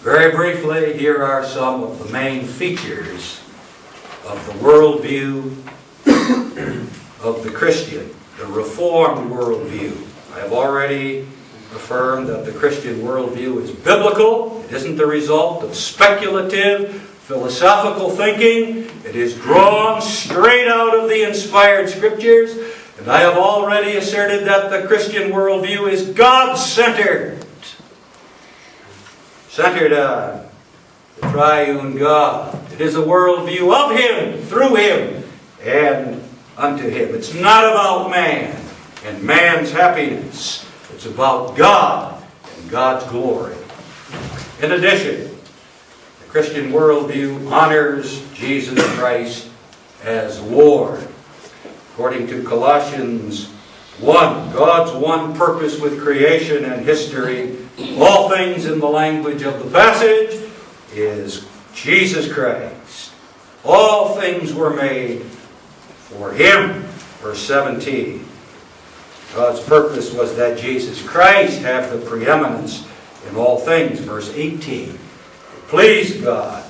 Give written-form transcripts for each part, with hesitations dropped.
Very briefly, here are some of the main features of the worldview of the Christian, the Reformed worldview. I have already affirmed that the Christian worldview is biblical. It isn't the result of speculative, philosophical thinking. It is drawn straight out of the inspired Scriptures. And I have already asserted that the Christian worldview is God-centered. Centered on the triune God. It is a worldview of Him, through Him, and unto Him. It's not about man and man's happiness. It's about God and God's glory. In addition, the Christian worldview honors Jesus Christ as Lord. According to Colossians 1, God's one purpose with creation and history, all things in the language of the passage, is Jesus Christ. All things were made for Him. Verse 17. God's purpose was that Jesus Christ have the preeminence in all things. Verse 18. It pleased God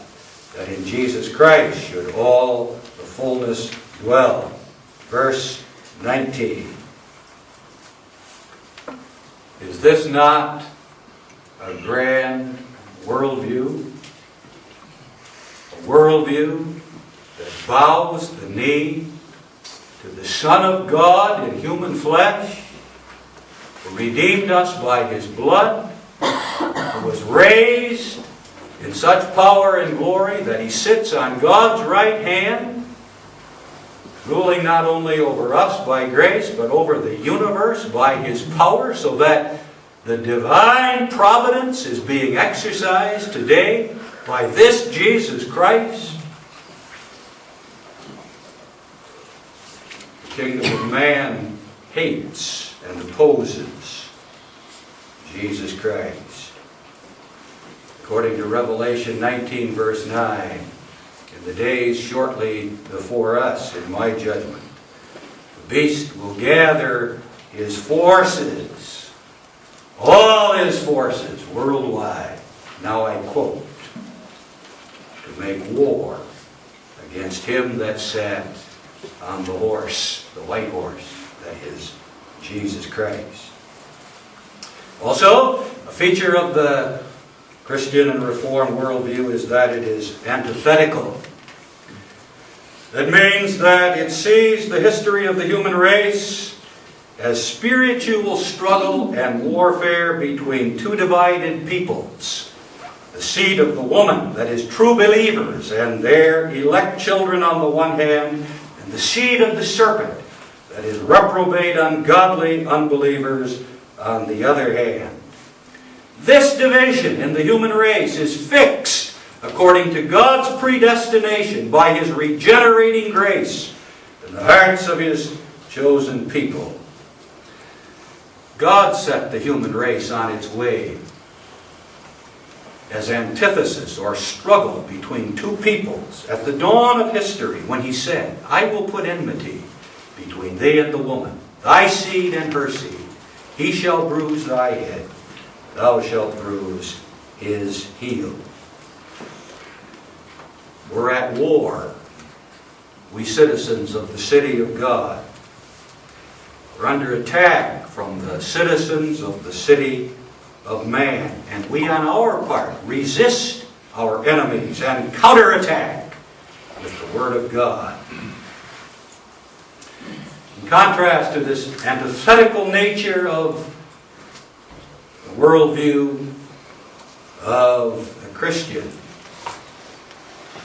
that in Jesus Christ should all the fullness dwell. Verse 19. Is this not a grand worldview? A worldview that bows the knee to the Son of God in human flesh, who redeemed us by His blood, who was raised in such power and glory that He sits on God's right hand, ruling not only over us by grace, but over the universe by His power, so that the divine providence is being exercised today by this Jesus Christ. The kingdom of man hates and opposes Jesus Christ. According to Revelation 19, verse 9, in the days shortly before us, in my judgment, the beast will gather his forces, all his forces worldwide, now I quote, to make war against him that sat on the horse, the white horse, that is Jesus Christ. Also, a feature of the Christian and Reformed worldview is that it is antithetical. That means that it sees the history of the human race as spiritual struggle and warfare between two divided peoples. The seed of the woman, that is true believers and their elect children on the one hand, and the seed of the serpent, that is reprobate, ungodly unbelievers on the other hand. This division in the human race is fixed according to God's predestination by His regenerating grace in the hearts of His chosen people. God set the human race on its way as antithesis or struggle between two peoples at the dawn of history when He said, I will put enmity between thee and the woman, thy seed and her seed. He shall bruise thy head, thou shalt bruise his heel. We're at war, we citizens of the city of God. We're under attack from the citizens of the city of man. And we on our part resist our enemies and counterattack with the Word of God. In contrast to this antithetical nature of the worldview of a Christian,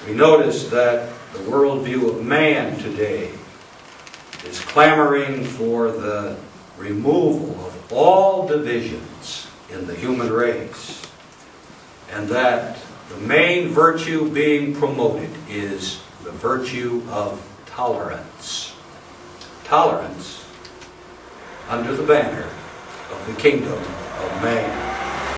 we notice that the worldview of man today is clamoring for the removal of all divisions in the human race, and that the main virtue being promoted is the virtue of tolerance. Tolerance under the banner of the kingdom of man.